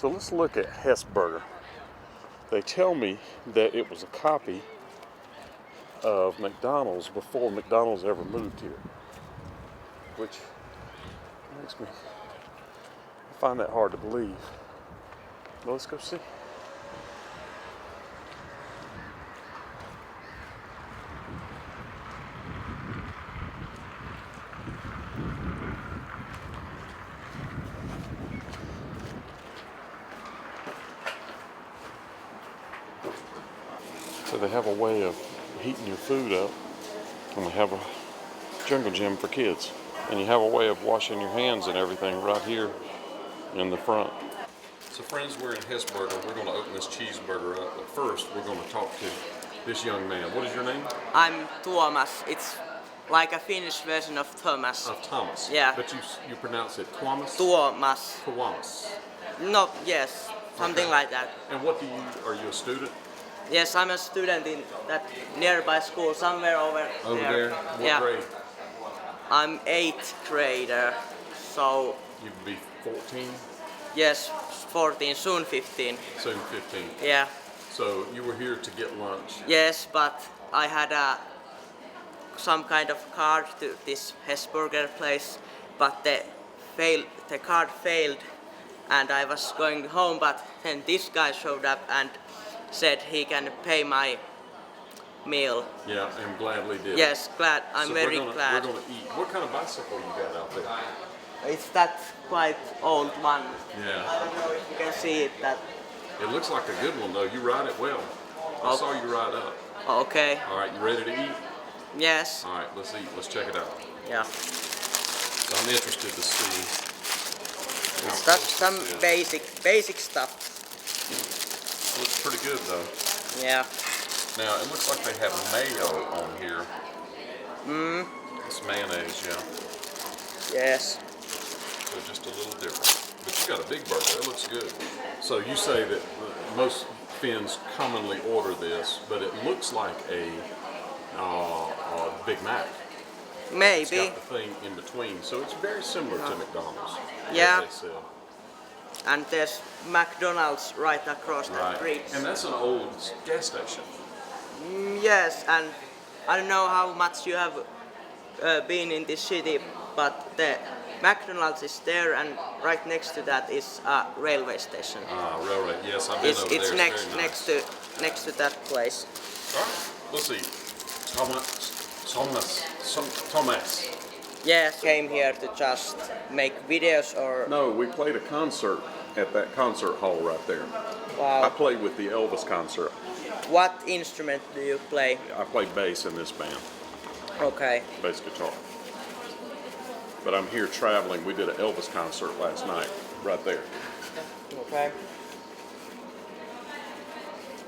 So let's look at Hesburger. They tell me that it was a copy of McDonald's before McDonald's ever moved here, which makes me find that hard to believe. But let's go see. So they have a way of heating your food up, and they have a jungle gym for kids. And you have a way of washing your hands and everything right here in the front. So friends, we're in Hesburger. We're going to open this cheeseburger up, but first we're going to talk to this young man. What is your name? I'm Tuomas. It's like a Finnish version of Thomas. Of Thomas. Yeah. But you pronounce it Tuomas? Tuomas. Tuomas. No, yes, something like that. And what are you a student? Yes, I'm a student in that nearby school, somewhere over there. What grade? I'm 8th grader, so... You'd be 14? Yes, 14, soon 15. Soon 15. Yeah. So you were here to get lunch? Yes, but I had some kind of card to this Hesburger place, but the card failed and I was going home, but then this guy showed up and said he can pay my meal. Yeah, and gladly did. Yes, glad. I'm very glad. We're going to eat. What kind of bicycle you got out there? It's that quite old one. Yeah. I don't know if you can see it. It looks like a good one though. You ride it well. I saw you ride up. Okay. All right, you ready to eat? Yes. All right, let's eat. Let's check it out. Yeah. So I'm interested to see. That's some basic stuff. Looks pretty good though. Yeah. Now it looks like they have mayo on here. It's mayonnaise, yeah. Yes. So just a little different. But you got a big burger. It looks good. So you say that most Finns commonly order this, but it looks like a Big Mac. Maybe. It's got the thing in between, so it's very similar to McDonald's. Yeah. As they said. And there's McDonald's right across the bridge. And that's an old gas station. Yes, and I don't know how much you have been in this city, but the McDonald's is there, and right next to that is a railway station. Railway. Yes, I've been over there. It's next to that place. All right, let's see. Thomas. Yes, came here to just make videos or... No, we played a concert at that concert hall right there. Wow. I played with the Elvis concert. What instrument do you play? I play bass in this band. Okay. Bass guitar. But I'm here traveling. We did an Elvis concert last night, right there. Okay.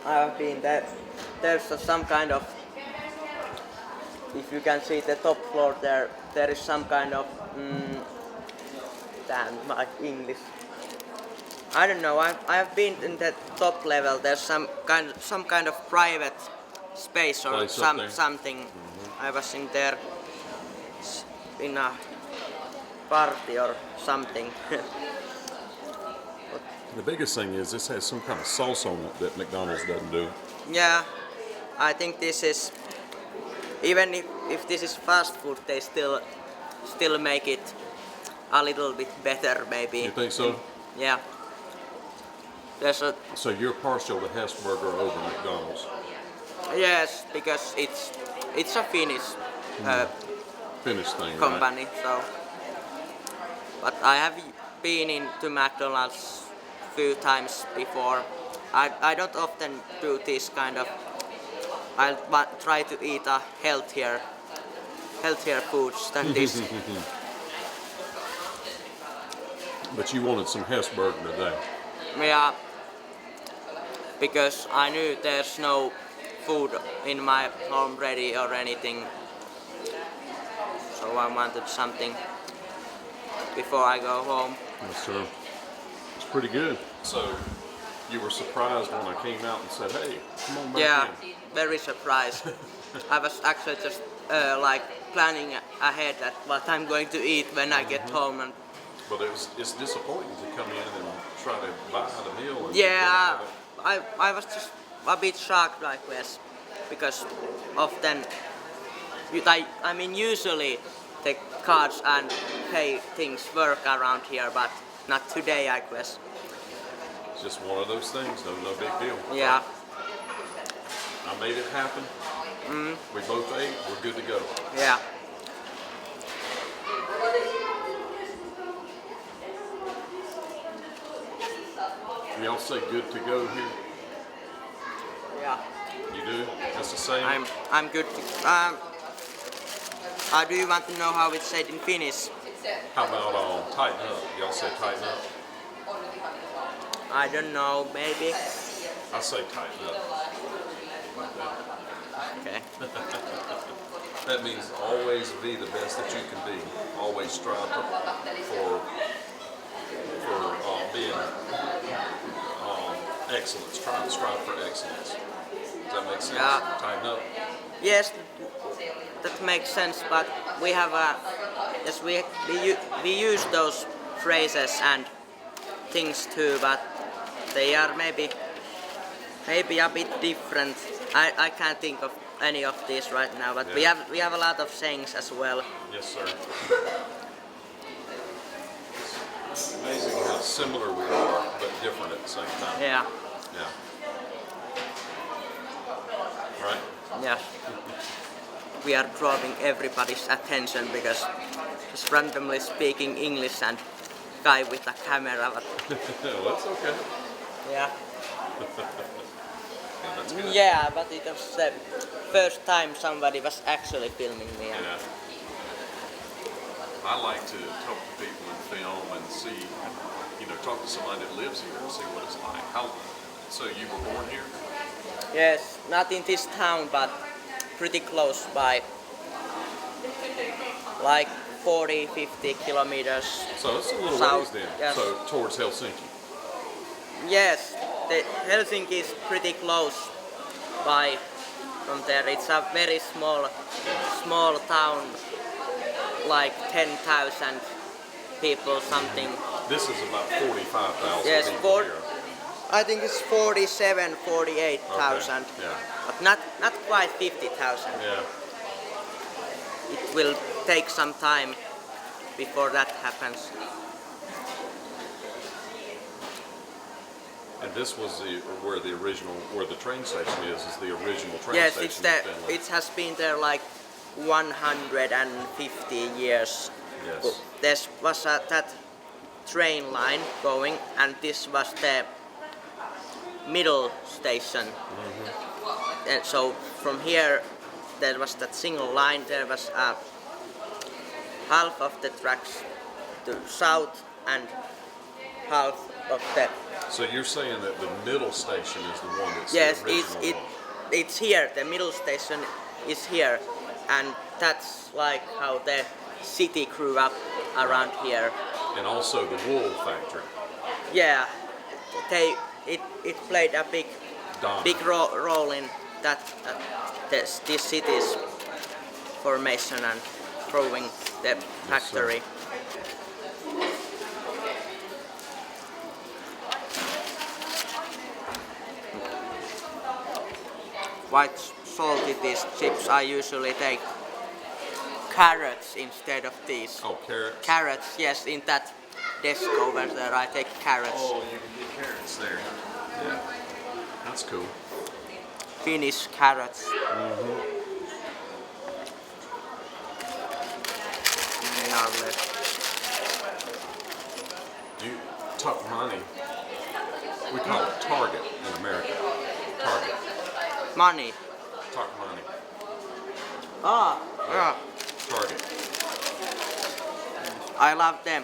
I've been there. There's some kind of... If you can see the top floor there is some kind of... damn, my English. I don't know. I've been in the top level. There's some kind of private space or something. I was in there in a party or something. The biggest thing is this has some kind of sauce on it that McDonald's doesn't do. Yeah, I think this is, even if this is fast food, they still make it a little bit better, maybe. You think so? Yeah. So you're partial to Hesburger over McDonald's? Yes, because it's a Finnish Finnish thing, company, right? so. But I have been into McDonald's few times before. I don't often do this kind of. I'll try to eat a healthier foods than this. But you wanted some Hesburger today. Yeah, because I knew there's no food in my home ready or anything, so I wanted something before I go home. Yes, sir. It's pretty good. So you were surprised when I came out and said, "Hey, come on back in." Yeah, very surprised. I was actually just like planning ahead at what I'm going to eat when I get home, and But it's disappointing to come in and try to buy the meal. And Yeah, I was just a bit shocked, like yes, because often, I mean usually the cards and pay things work around here, but not today, I guess. It's just one of those things. No big deal. Yeah. I made it happen. We both ate. We're good to go. Yeah. Y'all say good to go here? Yeah. You do? That's the same? I'm good. Do you want to know how it's said in Finnish? How about tighten up? Y'all say tighten up? I don't know, maybe. I say tighten up. Like that. Okay. That means always be the best that you can be. Always strive for being excellence. Try to strive for excellence. Does that make sense? Yeah. Tighten up. Yes, that makes sense. But we have yes, we use those phrases and things too, but they are maybe a bit different. I can't think of any of these right now, but Yeah. we have a lot of sayings as well. Yes, sir. It's amazing how similar we are, but different at the same time. Yeah. Yeah. Right? Yes. We are drawing everybody's attention because just randomly speaking English and guy with a camera. But Well, that's okay. yeah. Yeah, that's good. Yeah, but it was the first time somebody was actually filming me. And Yeah. I like to talk to people and film and see, talk to somebody that lives here and see what it's like. So you were born here? yes, not in this town, but pretty close by, like 40-50 kilometers. So it's a little South, ways then. yes. So towards Helsinki. Yes, Helsinki is pretty close by from there. It's a very small town, like 10,000 people, something. This is about 45,000 Yes, people here. I think it's 47, 48,000, Okay. Yeah. but not quite 50,000. Yeah. It will take some time before that happens. And this was where the train station is the original train Yes, station it's in the, Finland. it has been there like 150 years. Yes. There was that train line going, and this was the middle station. And so from here there was that single line. There was half of the tracks to south and half of the. So you're saying that the middle station is the one that's Yes, the original one. it's here. The middle station is here, and that's like how the city grew up around here. And also the wool factory. Yeah, it played a Donna. big role in that this city's formation and growing the factory. Quite salty these chips. I usually take carrots instead of these. Oh, carrots. Carrots, yes, in that desk over there I take carrots. Oh, you can get carrots there. Yeah. That's cool. Finnish carrots. Lovely. You talk money. We call it Target in America. Target. Money. Talk money. Ah, yeah. Target. I love them.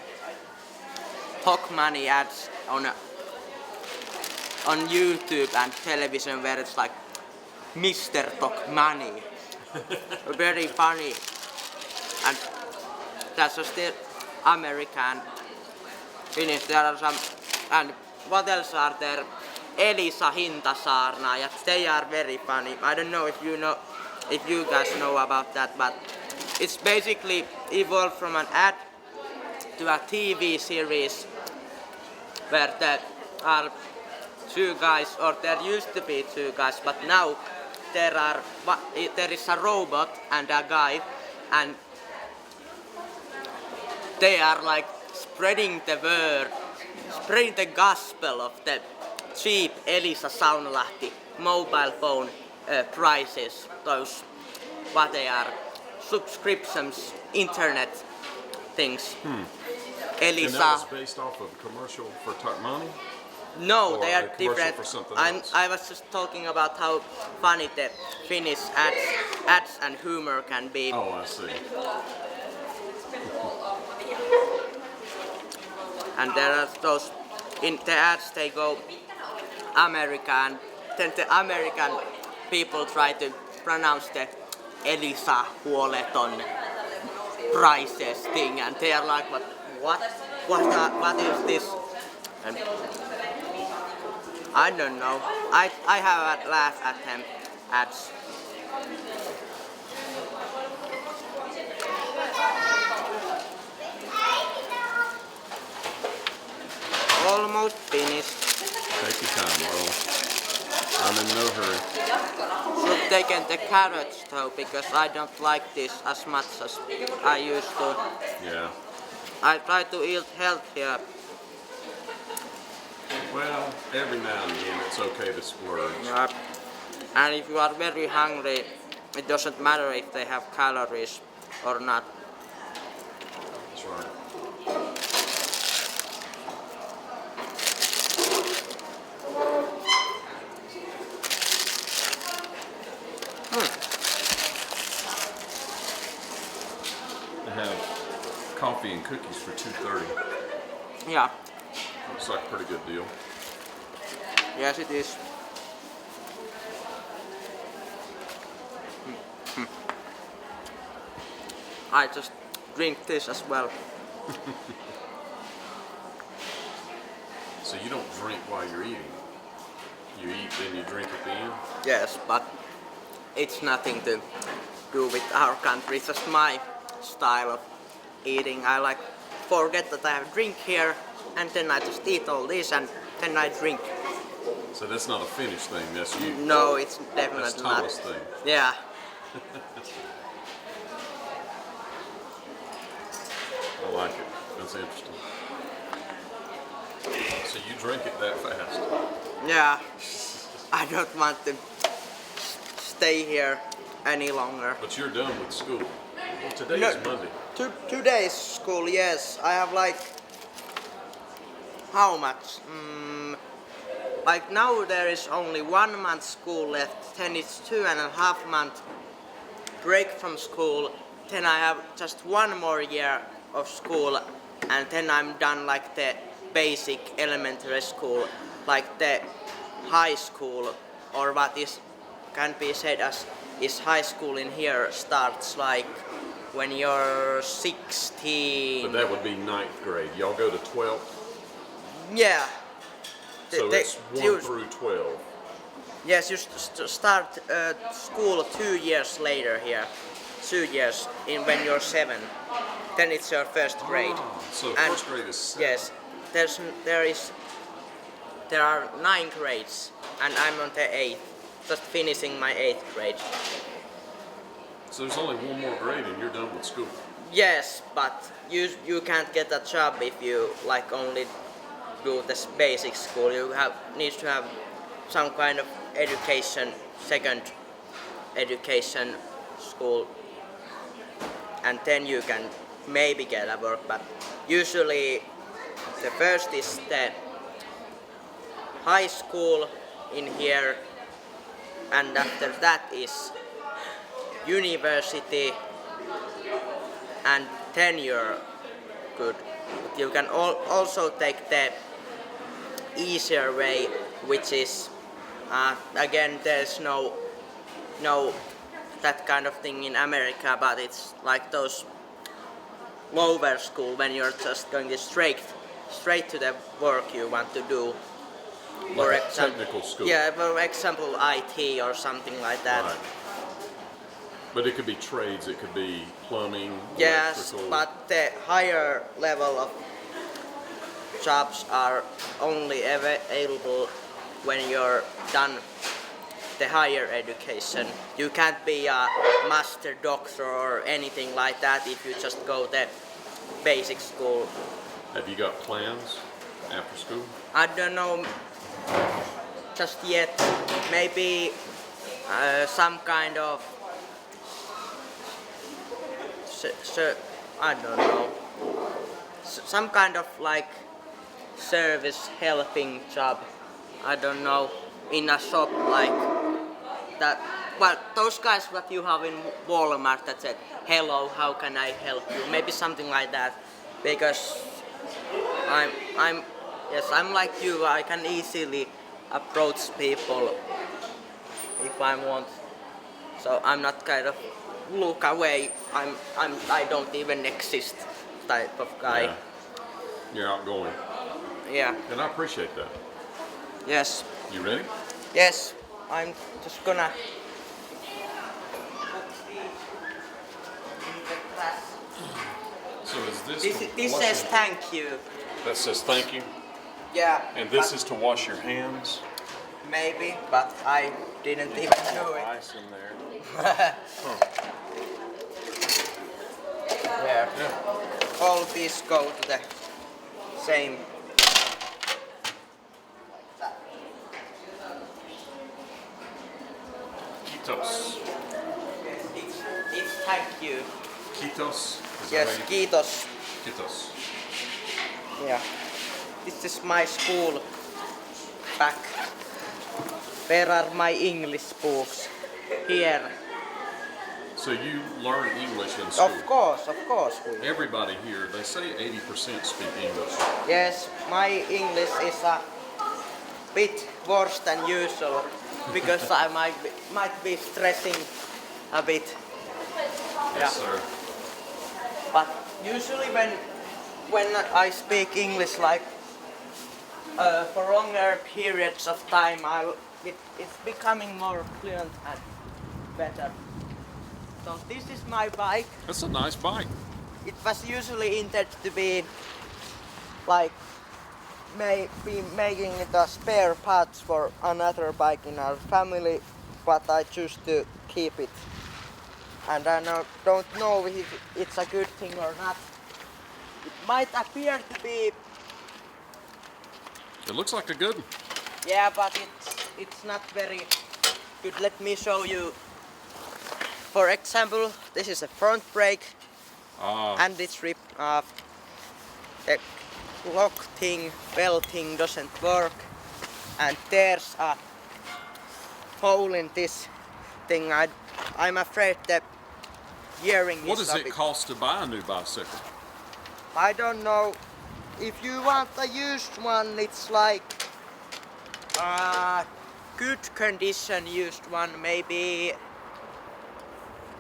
Talk money ads on YouTube and television where it's like Mr. Talk Money. Very funny. And that's just the American Finnish. There are some, and what else are there? Elisa Hintasaarnaajat. They are very funny. I don't know if you guys know about that, but it's basically evolved from an ad to a TV series where there are two guys, or there used to be two guys, but now there is a robot and a guy, and they are like spreading the word, spreading the gospel of the cheap Elisa Saunalahti mobile phone prices, those what they are, subscriptions, internet things. Elisa. And that was based off of a commercial for Money? No, Or they a are commercial different. for something else? I was just talking about how funny the Finnish ads and humor can be. Oh, I see. And there are those, in the ads they go America, and then the American people try to pronounce the Elisa huoleton prices thing, and they are like, what is this? And I don't know. I have a laugh at them ads. Almost finished. Take your time, Marlon. I'm in no hurry. Should take the carrots though, because I don't like this as much as I used to. Yeah. I try to eat healthier. Well, every now and then it's okay to splurge. Yep. And if you are very hungry, it doesn't matter if they have calories or not. That's right. They have coffee and cookies for $2.30. Yeah, Looks like a pretty good deal. yes it is. I just drink this as well. So you don't drink while you're eating. You eat, then you drink at the end? Yes, but it's nothing to do with our country. It's just my style of eating. I like forget that I have drink here, and then I just eat all this, and then I drink. So that's not a Finnish thing, that's you. No, it's That's definitely not. Thomas' thing. Yeah. I like it. That's interesting. So you drink it that fast? Yeah. I don't want to stay here any longer. But you're done with school. Well, today No. is Monday. Today's school, yes. I have like how much? Like now there is only 1 month school left, then it's 2.5 month break from school, then I have just 1 more year of school, and then I'm done like the basic elementary school, like the high school, or what is can be said as is high school in here starts like when you're 16. But that would be 9th grade. Y'all go to 12th? Yeah. So it's 1 through 12. Yes, you start school 2 years later here. 2 years in when you're 7. Then it's your first grade. Ah, so And first grade is 7. yes, there are 9 grades, and I'm on the 8th, just finishing my 8th grade. So there's only 1 more grade and you're done with school. Yes, but you can't get a job if you like only do this basic school. You need to have some kind of education, second education school, and then you can maybe get a work. But usually the first is the high school in here, and after that is university, and then you're good. But you can also take the easier way, which is again there's no that kind of thing in America, but it's like those lower school when you're just going straight to the work you want to do. For Like a technical school. Yeah, for example IT or something like that. Right. But it could be trades. It could be plumbing, Yes, electrical. but the higher level of jobs are only available when you're done the higher education. You can't be a master doctor or anything like that if you just go the basic school. Have you got plans after school? I don't know just yet. Maybe some kind of I don't know. Some kind of like service helping job. I don't know, in a shop like that. Well, those guys that you have in Walmart that said, "Hello, how can I help you?" Maybe something like that. Because I'm like you. I can easily approach people if I want. So I'm not kind of look away. I don't even exist type of guy. Yeah. You're outgoing. Yeah. And I appreciate that. Yes. You ready? Yes. I'm just gonna put in the glass. So is this This says thank you. That says thank you. Yeah. And this but is to wash your hands. maybe, but I didn't even do it. Ice in there. Yeah. Yeah. All these go to the same. Kitos. It's thank you. Kitos. Is that Yes, how you- kiitos. Kitos. Yeah. This is my school bag. Where are my English books? Here. So you learn English in school. Of course. Everybody here, they say 80% speak English. Yes, my English is a bit worse than usual because I might be stressing a bit. Yes, sir. But usually when I speak English like for longer periods of time, it's becoming more fluent and better. So this is my bike. That's a nice bike. It was usually intended to be like maybe making it a spare parts for another bike in our family, but I choose to keep it. And I don't know if it's a good thing or not. It might appear to be, It looks like a good one. yeah, but it's not very good. Let me show you. For example, this is a front brake, and it's ripped off. The lock thing, bell thing doesn't work, and there's a hole in this thing. I'm afraid the gearing What is does a it bit. cost to buy a new bicycle? I don't know. If you want a used one, it's like good condition used one, maybe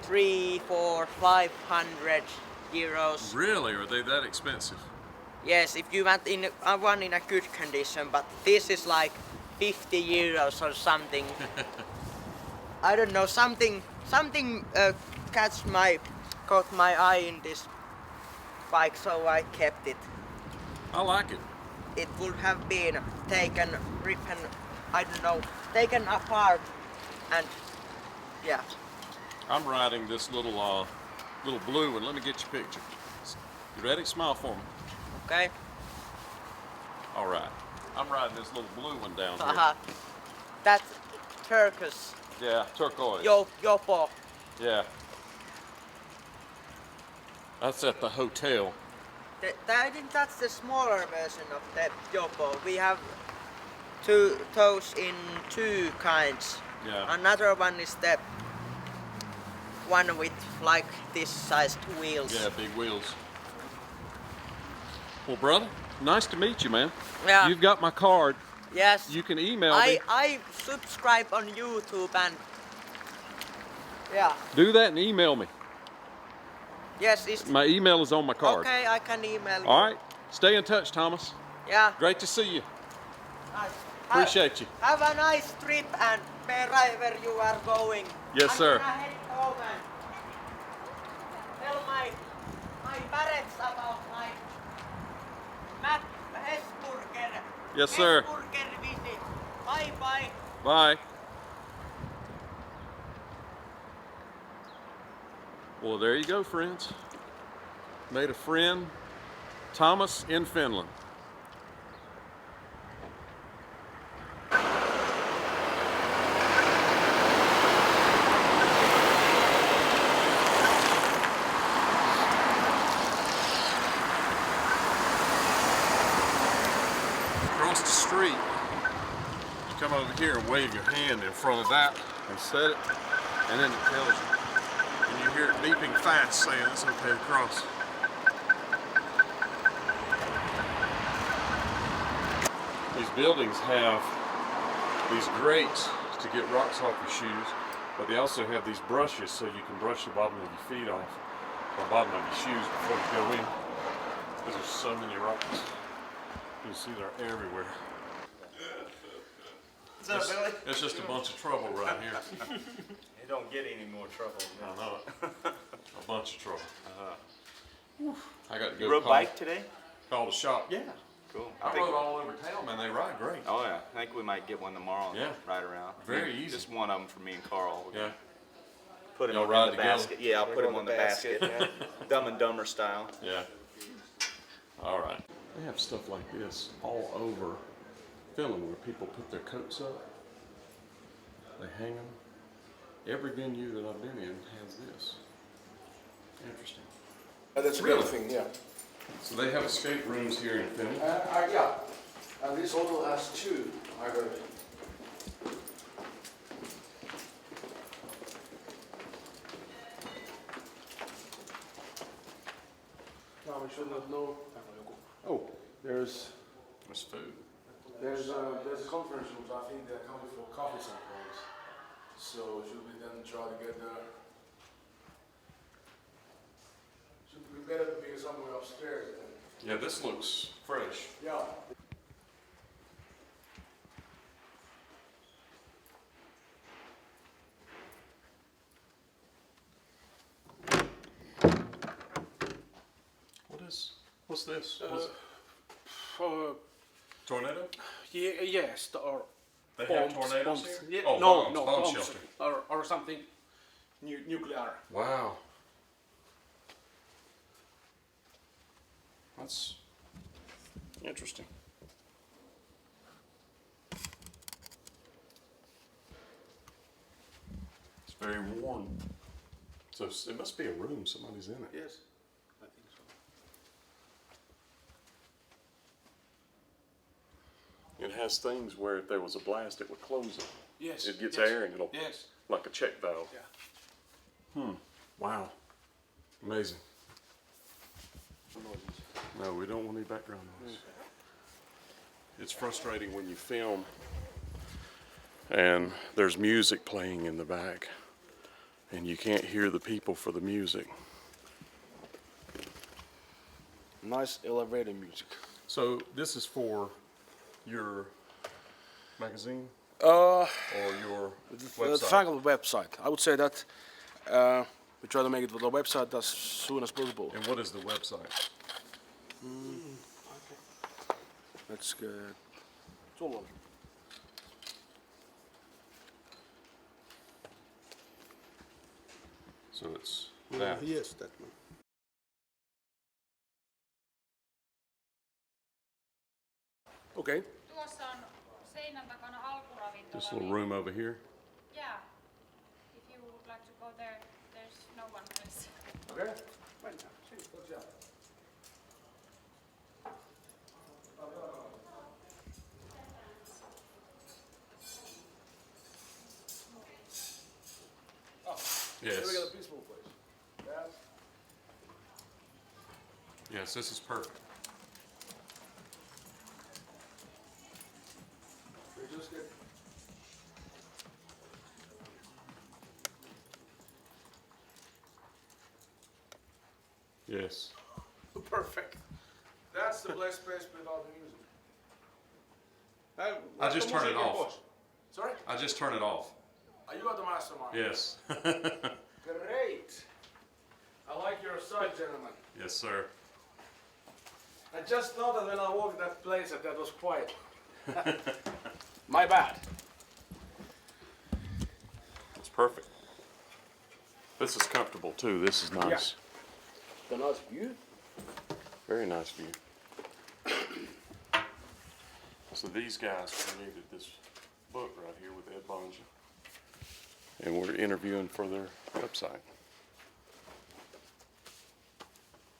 300, 400, 500 euros. Really? Are they that expensive? Yes, if you want one in a good condition, but this is like 50 euros or something. I don't know, something caught my eye in this bike, so I kept it. I like it. It would have been taken apart, and yeah. I'm riding this little blue one. Let me get your picture. You ready? Smile for me. Okay. All right. I'm riding this little blue one down here. Haha. That's turquoise. Yeah, turquoise. Yopo. Yeah. That's at the hotel. I think that's the smaller version of the Yopo. We have those in two kinds. Yeah. Another one is the one with like this sized wheels. Yeah, big wheels. Well, brother, nice to meet you, man. Yeah. You've got my card. Yes. You can email me. I subscribe on YouTube and yeah. Do that and email me. Yes, it's My email is on my card. okay. I can email you. All right. Stay in touch, Thomas. Yeah. Great to see you. Nice. Appreciate you. Have a nice trip and wherever you are going. Yes, sir. I'm gonna head home and tell my parents about my Hesburger. Yes, sir. Hesburger visit. Bye bye. Bye. Well, there you go, friends. Made a friend, Thomas in Finland. Across the street, you come over here and wave your hand in front of that and set it, and then it tells you. And you hear it beeping fast saying it's okay to cross. These buildings have these grates to get rocks off your shoes, but they also have these brushes so you can brush the bottom of your feet off, or bottom of your shoes before you go in, because there's so many rocks. You see they're everywhere. It's just a bunch of trouble right here. You don't get any more trouble. I know it. A bunch of trouble. I got to go You rode bike today? call the shop. Yeah. Cool. I rode all over town, man. They ride great. Oh yeah. I think we might get one tomorrow. And Yeah. Ride around. Very easy. Just one of them for me and Carl. Yeah. Put him Y'all in ride the together? basket. Yeah, I'll put him on the basket. Dumb and Dumber style. Yeah. All right. They have stuff like this all over Finland where people put their coats up. They hang them. Every venue that I've been in has this. Interesting. That's a Really? good thing, yeah. So they have escape rooms here in Finland. Yeah. And this hotel has two, I heard. No, we should not know. Oh, there's There's food. there's a conference room. So I think they're coming for coffee sometimes. So should we then try to get there? Should be better to be somewhere upstairs then. Yeah, this looks fresh. Yeah. What's this? Tornado? Yes, or They have bombs, tornadoes bombs. here? Yeah, Oh, no, bombs, no, bomb bombs, shelter. or something nuclear. Wow. That's interesting. It's very warm. So it must be a room, somebody's in it. Yes, I think so. It has things where if there was a blast, it would close it. Yes. It gets yes, air and it'll, Yes. like a check valve. Yeah. Wow. Amazing. No, we don't want any background noise. It's frustrating when you film and there's music playing in the back and you can't hear the people for the music. Nice elevator music. So this is for your magazine Uh, or your the website? Finland website. I would say that we try to make it with the website as soon as possible. And what is the website? That's good. Sulla oli. So it's that. Yes, that one. Okay. Tuossa on seinän takana alkuravintola. This little room over here. Yeah. If you would like to go there, there's no one else. Okay. Mennään. Siitä on siellä. Yes. Here we got a peaceful place. Yes. Yes, this is perfect. We just get. Yes. Perfect. That's the best place without the music. I just turn it off. Sorry? I just turn it off. Are you got the mastermind? Yes. Great. I I like your side, gentlemen. Yes, sir. I just thought that when I walked that place that was quiet. My bad. It's perfect. This is comfortable too. This is nice. The nice view. Very nice view. So these guys created this book right here with Ed Bonja. And we're interviewing for their website.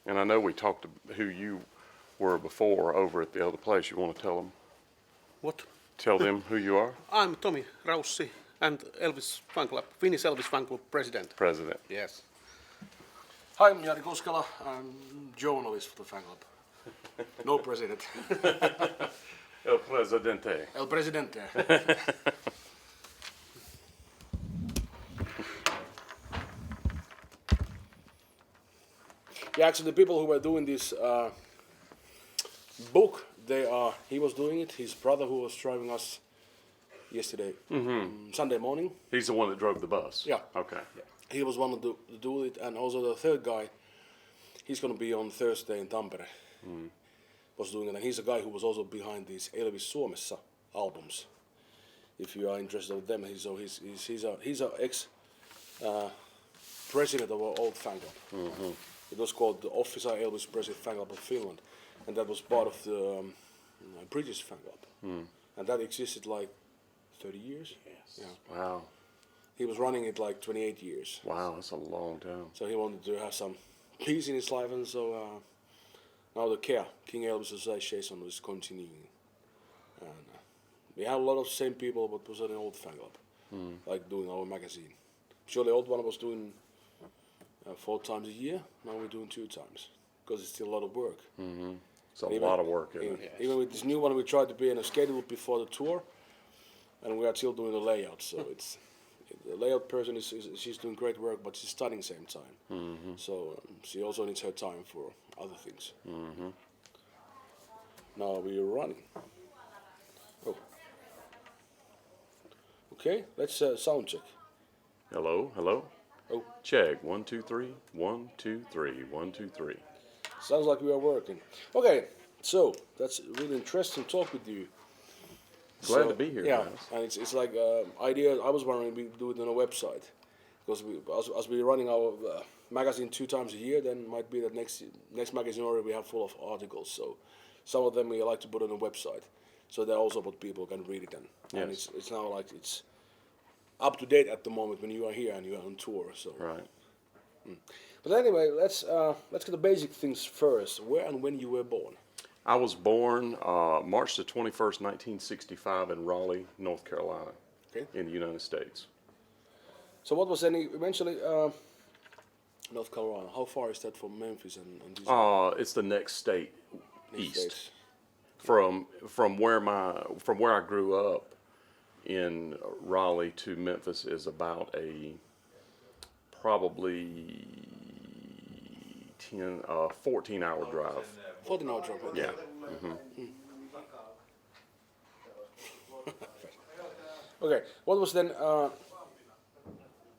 And I know we talked to who you were before over at the other place. You want to tell them? What? Tell them who you are? I'm Tommy Raussi and Elvis fan club, Finnish Elvis fan club president. President. Yes. Hi, I'm Jari Koskela. I'm journalist for the fan club. No president. El Presidente. El Presidente. Yeah, actually, the people who were doing this book, he was doing it. His brother, who was driving us yesterday, Sunday morning, He's the one that drove the bus? Yeah. Okay. he was one to do it, and also the third guy, he's going to be on Thursday in Tampere. Was doing it, and he's a guy who was also behind these Elvis Suomessa albums. If you are interested in them, he's a ex president of our old fan club. It was called the Officer Elvis Presley Fan Club of Finland, and that was part of the British fan club, and that existed like 30 years. Yes. Yeah. Wow. He was running it like 28 years. Wow, that's a long time. So he wanted to have some peace in his life, and so now the King Elvis Association is continuing. And we have a lot of same people, but was an old fan club, like doing our magazine. Sure, the old one was doing 4 times a year. Now we're doing 2 times because it's still a lot of work. It's a lot of work, isn't it? Even with this new one, we tried to be in a schedule before the tour, and we are still doing the layout. So it's the layout person she's doing great work, but she's studying same time. So she also needs her time for other things. Now we are running. Oh. Okay, let's sound check. Hello, hello. Oh, Check. 1, 2, 3. 1, 2, 3. 1, 2, 3. sounds like we are working. Okay, so that's really interesting talk with you. Glad to be here, Yeah, guys. and it's like idea. I was wondering we do it on a website because as we're running our magazine 2 times a year, then might be that next magazine already we have full of articles. So some of them we like to put on a website, so that also what people can read it and Yes. it's now like it's up to date at the moment when you are here and you are on tour. So Right. But anyway, let's get the basic things first. Where and when you were born? I was born March the 21st, 1965 in Raleigh, North Carolina, Okay. in the United States. So what was eventually North Carolina? How far is that from Memphis and these It's the next state east. states? From where I grew up in Raleigh to Memphis is about a probably 14-hour drive. 14-hour drive. Okay. Yeah. Okay. What was then?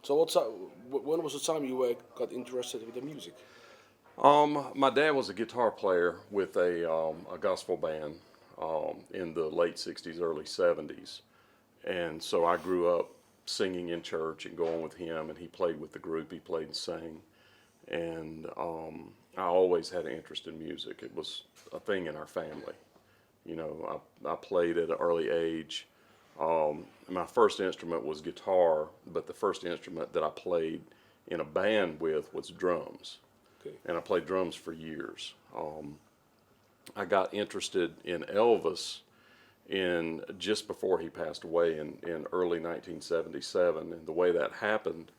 So when was the time you got interested with the music? My dad was a guitar player with a gospel band in the late 60s, early 70s. And so I grew up singing in church and going with him, and he played with the group. He played and sang. And I always had an interest in music. It was a thing in our family. You know, I played at an early age. My first instrument was guitar, but the first instrument that I played in a band with was drums. Okay. And I played drums for years. I got interested in Elvis just before he passed away in early 1977. And the way that happened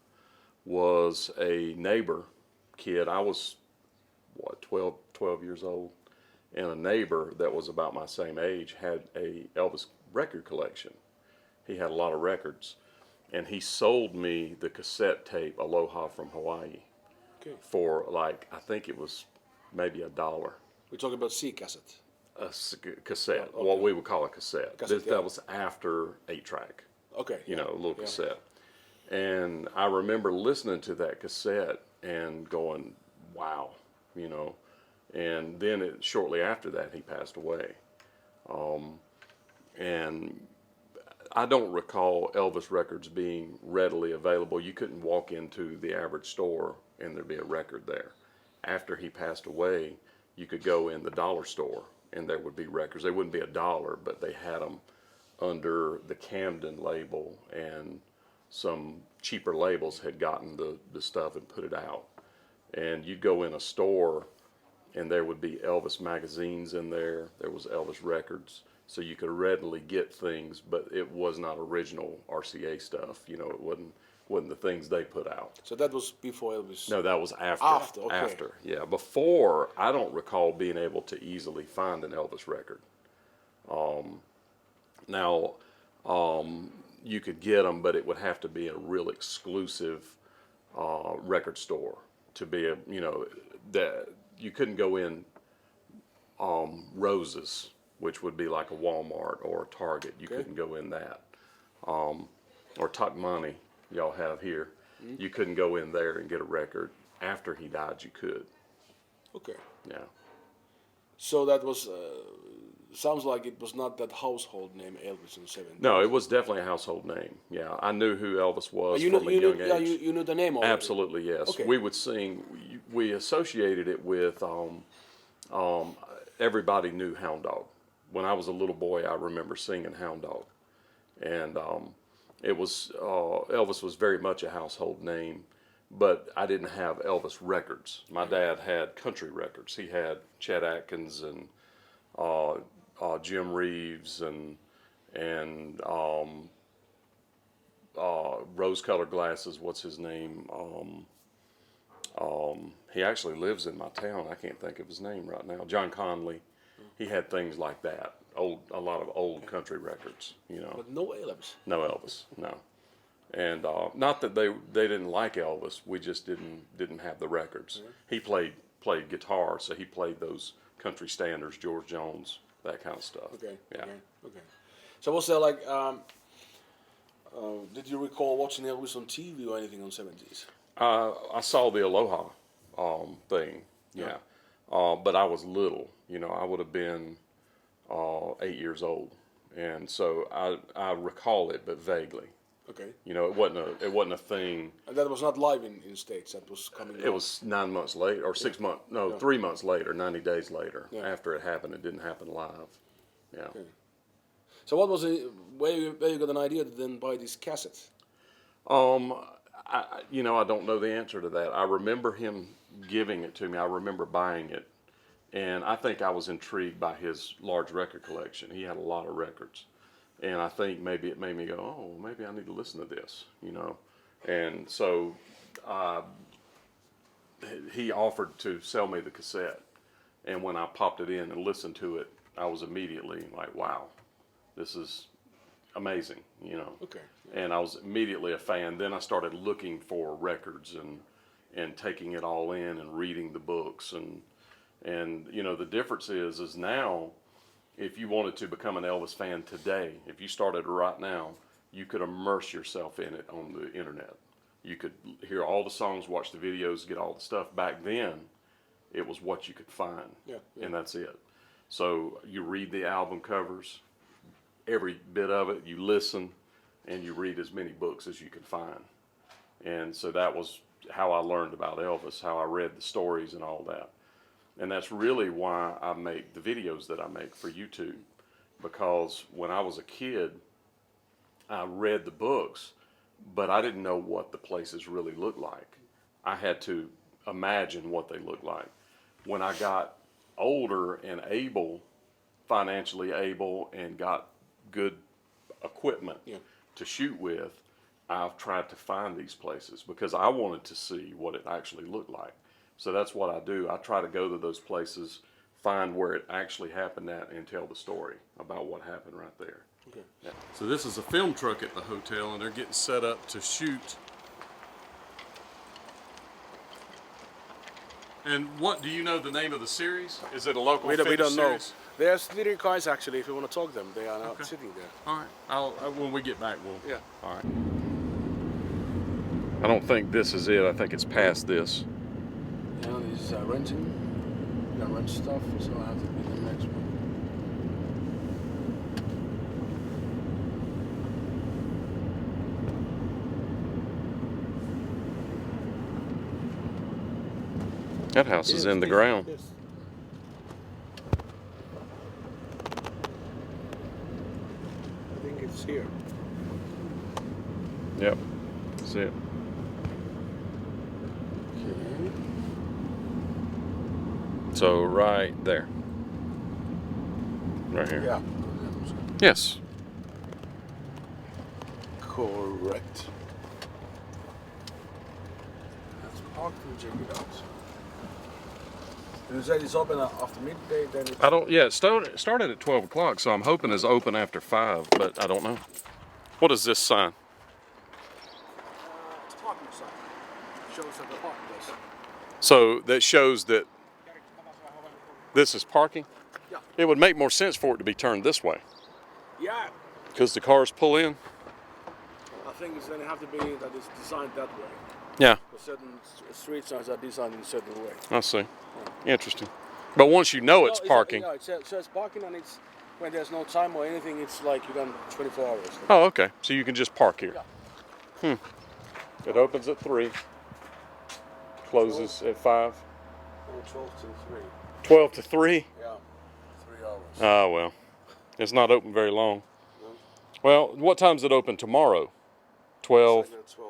was a neighbor kid. I was, 12 years old. And a neighbor that was about my same age had a Elvis record collection. He had a lot of records. And he sold me the cassette tape Aloha from Hawaii Okay. for like, I think it was maybe $1. We're talking about C cassette. Cassette, Oh, okay. what we would call a cassette. Cassette, yeah. That was after 8-track, Okay. you know, a little Yeah. cassette. And I remember listening to that cassette and going, wow, you know. And then shortly after that, he passed away. And I don't recall Elvis records being readily available. You couldn't walk into the average store and there'd be a record there. After he passed away, you could go in the dollar store and there would be records. They wouldn't be $1, but they had them under the Camden label, and some cheaper labels had gotten the stuff and put it out. And you'd go in a store and there would be Elvis magazines in there. There was Elvis records. So you could readily get things, but it was not original RCA stuff. You know, it wasn't the things they put out. So that was before Elvis? No, that was after. After, okay. After, yeah. Before, I don't recall being able to easily find an Elvis record. Now, you could get them, but it would have to be a real exclusive record store to be a, you know, that you couldn't go in Rose's, which would be like a Walmart or a Target. You couldn't go in that. Or Tuck Money, y'all have here. You couldn't go in there and get a record. After he died, you could. Okay. Yeah. So that was, sounds like it was not that household name Elvis in the 70s. No, it was definitely a household name. Yeah, I knew who Elvis was You from a young knew, yeah, age. you knew the name already? Absolutely, yes. Okay. We would sing. We associated it with everybody knew Hound Dog. When I was a little boy, I remember singing Hound Dog, and it was Elvis was very much a household name, but I didn't have Elvis records. My dad had country records. He had Chet Atkins and Jim Reeves and rose-colored glasses. What's his name? He actually lives in my town. I can't think of his name right now. John Conley. He had things like that. A lot of old country records. You know. But no Elvis. No Elvis. No. And not that they didn't like Elvis. We just didn't have the records. He played guitar, so he played those country standards, George Jones, that kind of stuff. Okay. Yeah. Okay. So was there like, did you recall watching Elvis on TV or anything on 70s? I saw the Aloha thing. Yeah. But I was little. You know, I would have been 8 years old, and so I recall it, but vaguely. Okay. You know, it wasn't a thing. And that was not live in States. That was coming. It was 9 months later, or 6 months. No, 3 months later, 90 days later. Yeah. After it happened, it didn't happen live. Yeah. Okay. So what was it? Where you got an idea to then buy these cassettes? I don't know the answer to that. I remember him giving it to me. I remember buying it. And I think I was intrigued by his large record collection. He had a lot of records. And I think maybe it made me go, oh, maybe I need to listen to this, you know. And so he offered to sell me the cassette. And when I popped it in and listened to it, I was immediately like, wow, this is amazing, you know. Okay. And I was immediately a fan. Then I started looking for records and taking it all in and reading the books. And you know, the difference is now, if you wanted to become an Elvis fan today, if you started right now, you could immerse yourself in it on the internet. You could hear all the songs, watch the videos, get all the stuff. Back then, it was what you could find, and that's it. So you read the album covers, every bit of it, you listen, and you read as many books as you could find. And so that was how I learned about Elvis, how I read the stories and all that. And that's really why I make the videos that I make for YouTube, because when I was a kid, I read the books, but I didn't know what the places really looked like. I had to imagine what they looked like. When I got older and financially able, and got good equipment to shoot with, I've tried to find these places because I wanted to see what it actually looked like. So that's what I do. I try to go to those places, find where it actually happened at, and tell the story about what happened right there. Okay. Yeah. So this is a film truck at the hotel, and they're getting set up to shoot. And what, do you know the name of the series? Is it a local We Finnish don't know. series? There's 3 guys actually. If you want to talk to them, they are now Okay. sitting there. All right. When we get back, we'll. Yeah. All right. I don't think this is it. I think it's past this. Yeah, is renting. You can rent stuff, so I have to be the next one. That house is in the ground. Yes. I think it's here. Yep. That's it. Okay. So right there. Right here. Yeah. Yes. Correct. Let's park and check it out. You said it's open after midday, then it's... I don't. Yeah, it started at 12 o'clock, so I'm hoping it's open after 5, but I don't know. What is this sign? It's parking sign. Shows at the parking place. So that shows that this is parking? Yeah. It would make more sense for it to be turned this way, Yeah. because the cars pull in. I think it's then have to be that it's designed that way. Yeah, Certain street signs are designed in a certain way. I see. Interesting. But once you know it's parking. Yeah, it says parking, and it's when there's no time or anything, it's like you can 24 hours. Oh, okay. So you can just park here. It opens at 3, closes at 5. 12 to 3. 12 to 3? Yeah, 3 hours. Oh, well. It's not open very long. Well, what time's it open tomorrow? 12? Second at 12.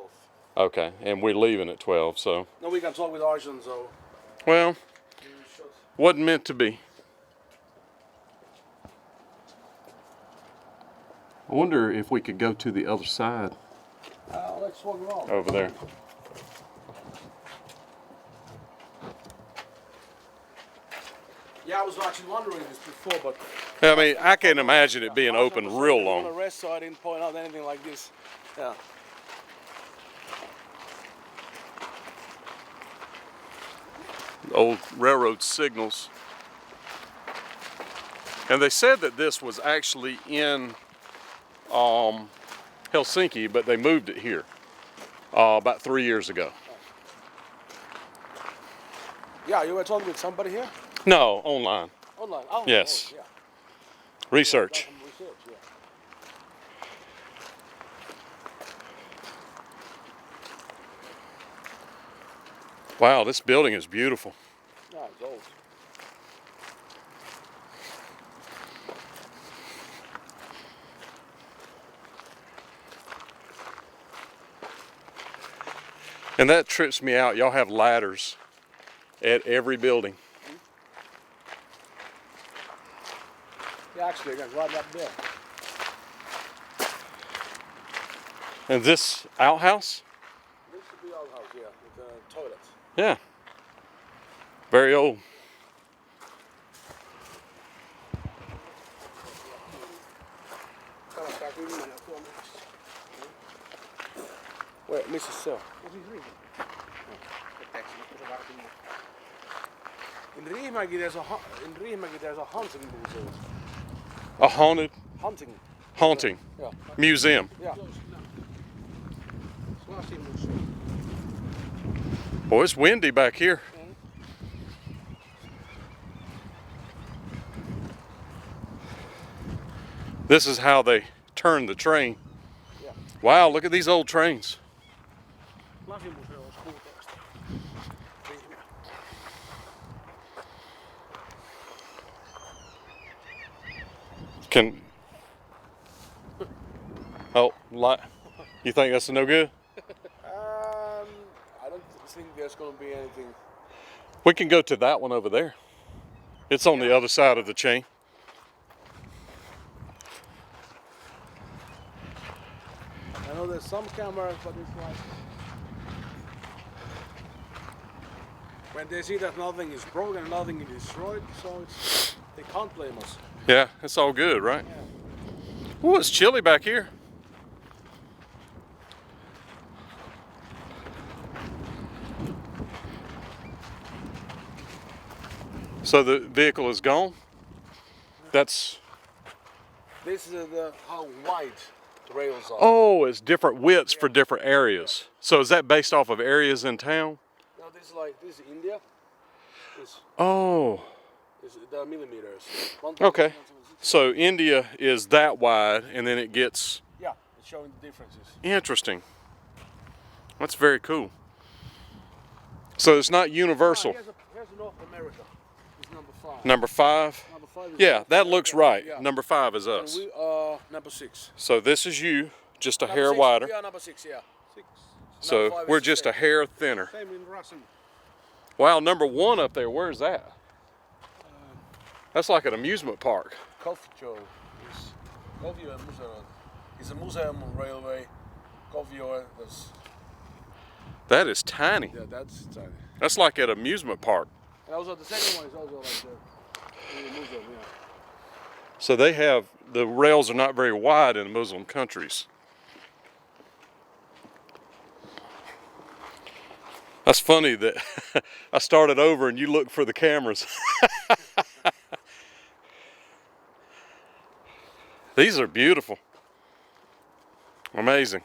Okay, and we're leaving at 12, so. No, we can talk with Arjun, so. Well, wasn't meant to be. I wonder if we could go to the other side Let's walk around. over there. Yeah, I was actually wondering this before, but. I mean, I can't imagine it being open real On the long. rest, so I didn't point out anything like this. Yeah. Old railroad signals. And they said that this was actually in Helsinki, but they moved it here about 3 years ago. Yeah, you were talking with somebody here? No, online. Online? Oh, Yes. Oh, yeah. Research. Done some research, yeah. Wow, this building is beautiful. Yeah, it's old. And that trips me out. Y'all have ladders at every building. Yeah, actually, I got right up there. And this outhouse? This should be our house, yeah, with a toilet. Yeah. Very old. Wait, missä se on? In Riihimäki there's a hunting museum. A haunting Hunting. Yeah. museum. Yeah. Boy, it's windy back here. This is how they turn the train. Yeah. Wow, look at these old trains. Lasimuseo olisi kultaista. Riihimäki. Can you think that's no good? I don't think there's going to be anything. We can go to that one over there. It's on the other side of the chain. I know there's some cameras, but it's like when they see that nothing is broken, nothing is destroyed, so they can't blame us. Yeah, it's all good, right? Oh, it's chilly back here. So the vehicle is gone? That's... This is how wide the rails are. Oh, it's different widths for different areas. So is that based off of areas in town? Now this is India. Oh, The millimeters. okay. So India is that wide, and then it gets Yeah, it's showing the differences. interesting. That's very cool. So it's not universal. Here's North America. It's number 5. Number 5. Number 5 is Yeah, North that looks America. right. Yeah. Number 5 is And us. we are number 6. So this is you, just a Number hair 6, wider. We are number 6, yeah. 6. So Number 5 we're is just a same. hair thinner. Same in Russian. Wow, number 1 up there, where's that? That's like an amusement park. Kofjo is Kofjo Museum. It's a museum on railway. Kofjo, That is tiny. yeah, that's tiny. That's like at amusement park. And also the second one is also like the museum, yeah. So they have, the rails are not very wide in Muslim countries. That's funny that I started over and you look for the cameras. These are beautiful. Amazing.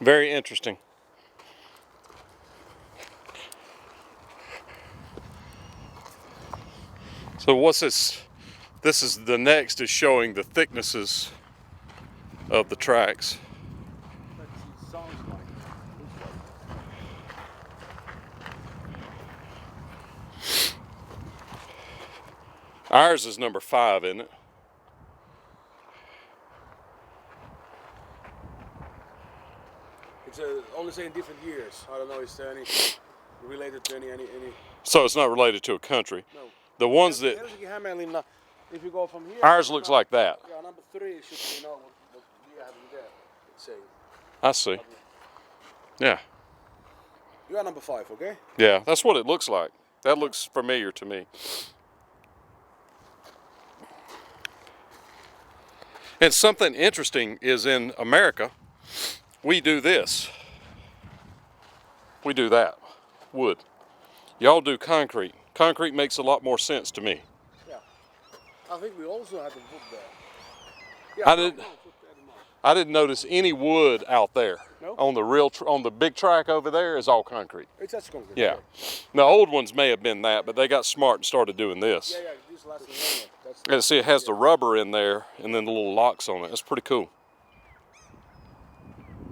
Very interesting. So what's this? This is the next is showing the thicknesses of the tracks. That sounds like. Ours is number 5, isn't it? It's only saying different years. I don't know. Is there any related to any? So it's not related to a country. No. The ones that Helsinki Hämeenlinna. If you go from here. ours looks like that. Yeah, number 3 should be know what we are having there. It's saying. I see. Yeah. You are number 5, okay? Yeah, that's what it looks like. That looks familiar to me. And something interesting is in America, we do this. We do that. Wood. Y'all do concrete. Concrete makes a lot more sense to me. Yeah. I think we also had the wood there. I didn't- put that in mind. I didn't notice any wood out there. No? On the on the big track over there is all concrete. It's just concrete. Yeah. The old ones may have been that, but they got smart and started doing this. Yeah, this last one. That's And see, it has the rubber in there and then the little locks on it. It's pretty cool.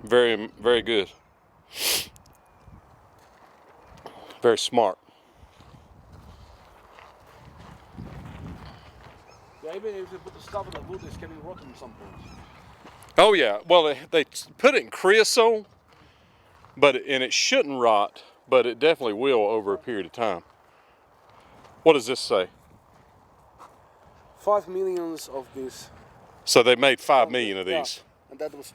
Very, very good. Very smart. Yeah, even if you put the stuff in the wood, it's getting rotten at some point. Oh yeah, well they put it in creosote, and it shouldn't rot, but it definitely will over a period of time. What does this say? 5 millions of this. So they made 5 million of Yeah, these. and that was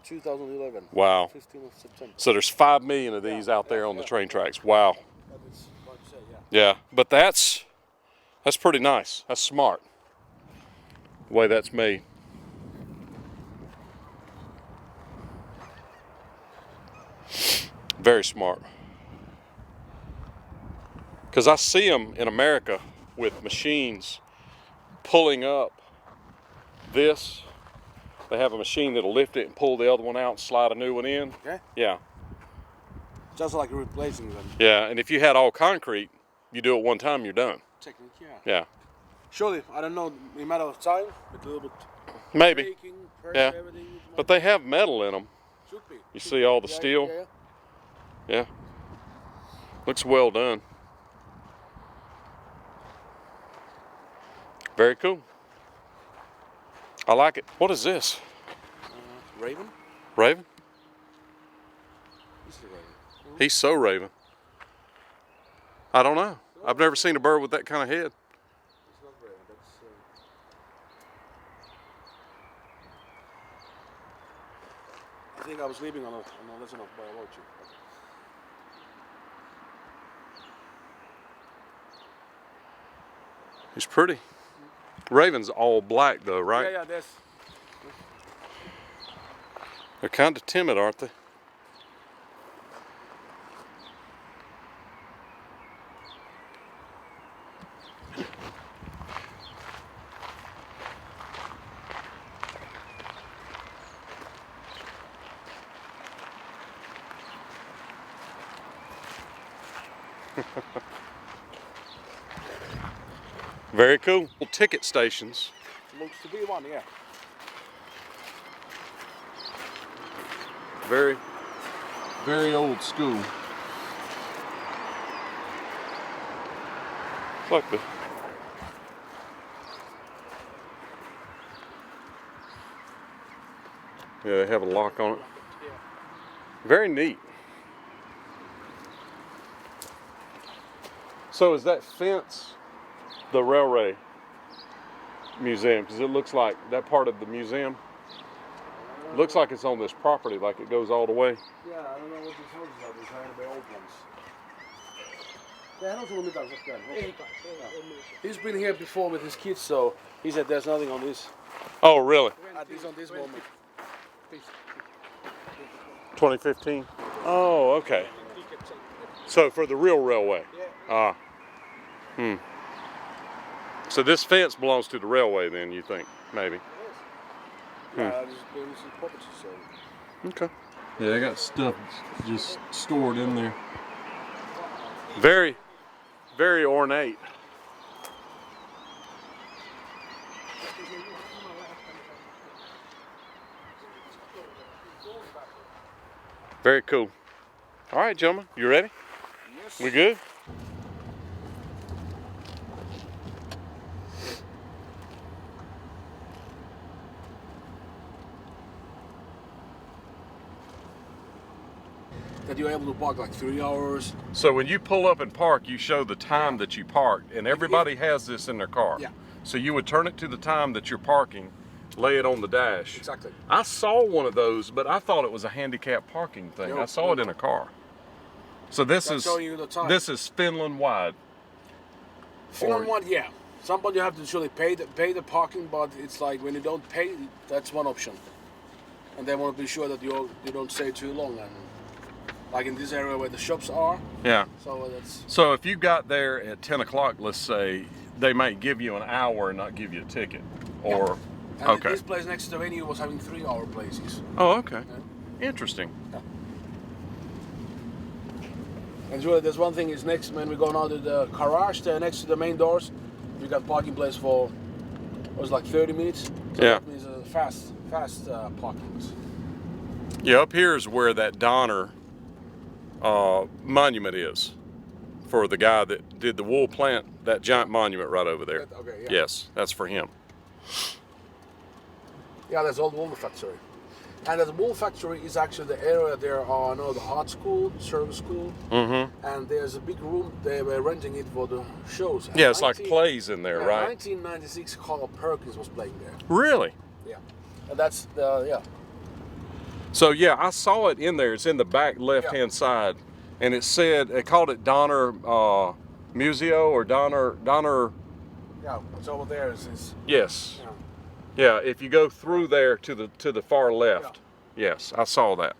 2011. Wow. 15th of September. So there's 5 million of these out there on the train tracks. Wow. That is what you say, Yeah, yeah. but that's pretty nice. That's smart. The way that's made. Very smart. Because I see them in America with machines pulling up this. They have a machine that'll lift it and pull the other one out and slide a new one in. Okay? Yeah. Just like replacing them. Yeah, and if you had all concrete, you do it one time, you're done. Technique, yeah. Yeah. Surely, I don't know, in a matter of time, with a little bit Maybe. breaking, press, Yeah. everything. But they have metal in them. Should be. You Should see be. all the Yeah, steel? Yeah. Yeah. Looks well done. Very cool. I like it. What is this? Raven? Raven? This is a raven. He's so Raven. I don't know. I've never seen a bird with that kind of head. It's not raven. I think I was leaving on a lesson of biology. He's pretty. Raven's all black though, right? Yeah, that's. They're kind of timid, aren't they? Very cool. Ticket stations. Looks to be one, yeah. Very, very old school. It's like the yeah, they have a lock on it. Very neat. So is that fence the railway museum? Because it looks like that part of the museum looks like it's on this property, like it goes all the way. Yeah, I don't know what these houses are. These are the old ones. Yeah, he's been here before with his kids, so he said there's nothing on this. Oh, really? At least on this moment. 2015? Oh, okay. So for the real railway? Ah. So this fence belongs to the railway then, you think, maybe? Yeah, this is property, so. Okay. Yeah, they got stuff just stored in there. Very, very ornate. Very cool. All right, gentlemen, you ready? Yes. We good? That you're able to park like 3 hours. So when you pull up and park, you show the time that you parked, and everybody has this in their car. Yeah. So you would turn it to the time that you're parking, lay it on the dash. Exactly. I saw one of those, but I thought it was a handicap parking thing. No, I saw it in a car. So this That's showing you the time. this is Finland wide. Finland one, yeah. Somebody you have to surely pay the parking, but it's like when you don't pay, that's one option. And they want to be sure that you don't stay too long, and like in this area where the shops are. Yeah. So that's. So if you got there at 10 o'clock, let's say, they might give you an hour and not give you a ticket, or And okay. this place next to the venue was having 3 hour places. Oh, okay. Yeah. Interesting. And really, there's one thing is next when we go now to the garage there next to the main doors, we got parking place for was like 30 minutes. So Yeah. That means fast parking. Yeah, up here is where that Donner monument is for the guy that did the wool plant, that giant monument right over there. Okay, yeah. Yes, that's for him. Yeah, there's old wool factory. And the wool factory is actually the area there are the art school, service school, and there's a big room they were renting it for the shows. And Yeah, it's like plays in there, right? 1996, Carl Perkins was playing there. Really? Yeah, and that's the So yeah, I saw it in there. It's in the back left-hand side, and it said they called it Donner Museo or Donner. Yeah, what's over there is Yes. yeah. Yeah, if you go through there to the far left. Yes, I saw that.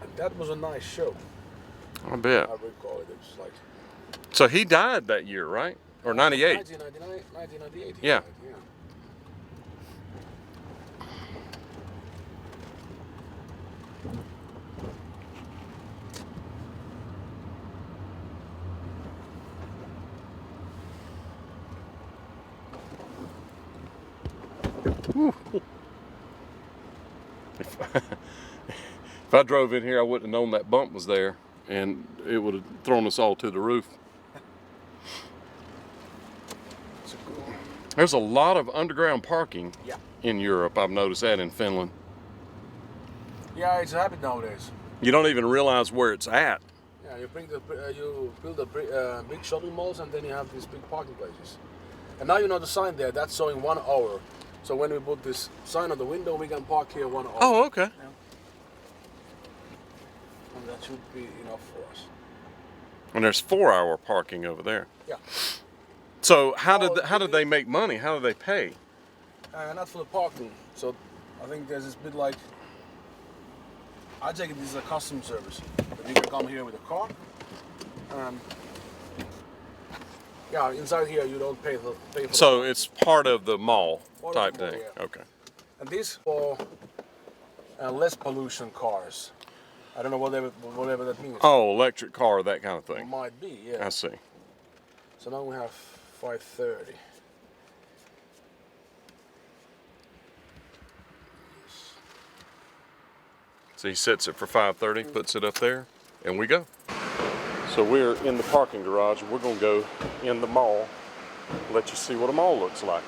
And that was a nice show. I bet. I recall it. It was like So he died that year, right? Or 98? 1999, 1998. Yeah. If I drove in here, I wouldn't have known that bump was there, and it would have thrown us all to the roof. There's a lot of underground parking in Europe. I've noticed that in Finland. Yeah, it's a habit nowadays. You don't even realize where it's at. Yeah, you build a big shopping malls, and then you have these big parking places. And now you know the sign there. That's showing 1 hour. So when we put this sign on the window, we can park here 1 hour. Oh, okay. And that should be enough for us. And there's 4-hour parking over there. Yeah. So how did they make money? How do they pay? Not for the parking. So I think there's this bit like, I take it this is a custom service. That you can come here with a car. Yeah, inside here you don't pay for So it's part of the mall Part of type the mall, thing. yeah. Okay. And these for less pollution cars. I don't know whatever that means. Oh, electric car, that kind of It thing. might be, yeah. I see. So now we have 5:30. So he sets it for 5:30, puts it up there, and we go. So we're in the parking garage, and we're gonna go in the mall, let you see what a mall looks like.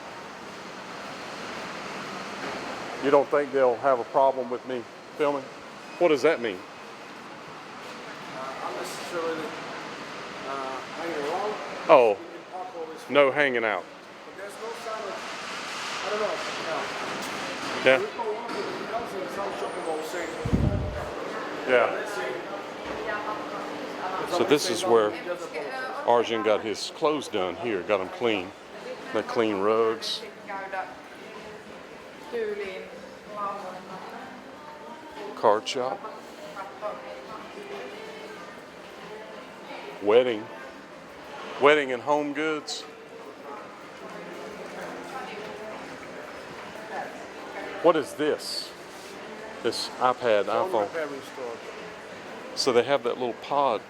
You don't think they'll have a problem with me filming? What does that mean? Unnecessarily hanging around. Oh, You can park all this. no hanging out. But there's no sign of, I don't know. Yeah, We go on to the else in some shopping mall saying, yeah. let's see. So this is where Arjun got his clothes done here, got them clean. They clean rugs. Card shop. Wedding and home goods. What is this? This iPad, iPhone. Repairing store. So they have that little pod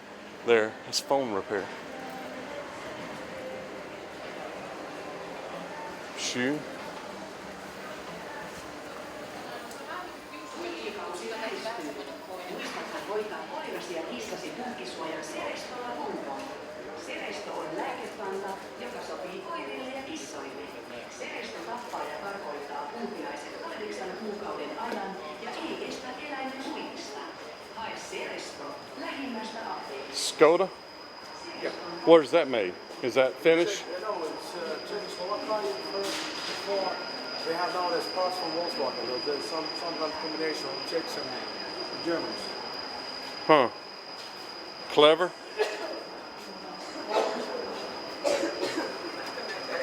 there. It's phone repair. Shoe. Muistathan hoitaa koirasi ja kissasi pyykkisuojan Serestolla kuntoon. Seresto on lääkepanta, joka sopii koirille ja kissoille. Seresto tappaa ja karkoittaa puutiaiset 8 kuukauden ajan ja ei estä eläimen suinnista. Hae Seresto lähimmästä apteekista. Skoda? Where is that made? Is that Finnish? No, it's Czechoslovakia before. They have nowadays parts from Volkswagen. There's some kind of combination of Czechs and Germans. Huh. Clever.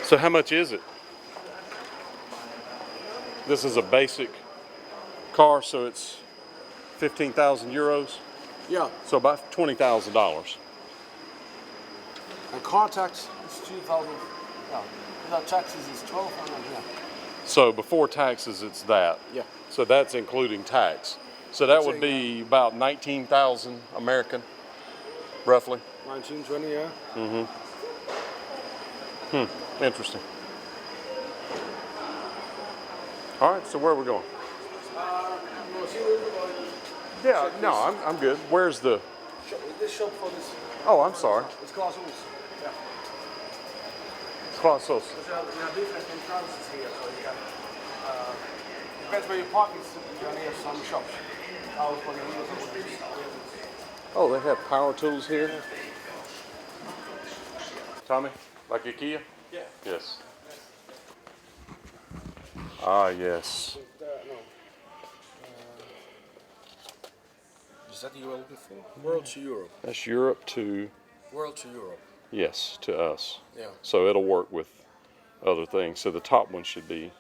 So how much is it? This is a basic car, so it's 15,000 euros. Yeah, So about $20,000. and car tax is 2,000. Yeah, without taxes it's 1,200. Yeah. So before taxes, it's that. Yeah. So that's including tax. So that would be about 19,000 American, roughly. 1920, yeah. Interesting. All right, so where are we going? Yeah, no, I'm good. Where's the? This shop for this. Oh, I'm sorry. It's Klaus Ols. Yeah. Klaus Ols. We have different entrances here, so you can. Depends where you park. You can hear some shops. Oh, they have power tools here. Tommy, like IKEA? Yeah. Yes. Ah, yes. No. Is that you were looking for? World to Europe. That's Europe to, World to Europe. yes, to us. Yeah. So it'll work with other things. So the top one should be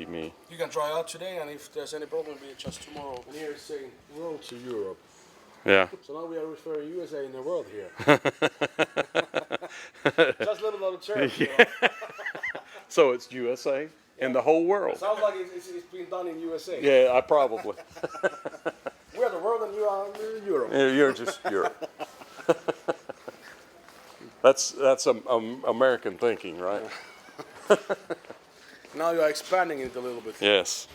me. You can try out today, and if there's any problem, we adjust tomorrow. And here it's saying World to Europe. Yeah. So now we are referring USA in the world here. Just a little on the term. You know? So it's USA and the whole world. Sounds like it's been done in USA. Yeah, I probably. We are the world, and you are Europe. Yeah, you're just Europe. That's American thinking, right? Now you are expanding it a little bit. Yes.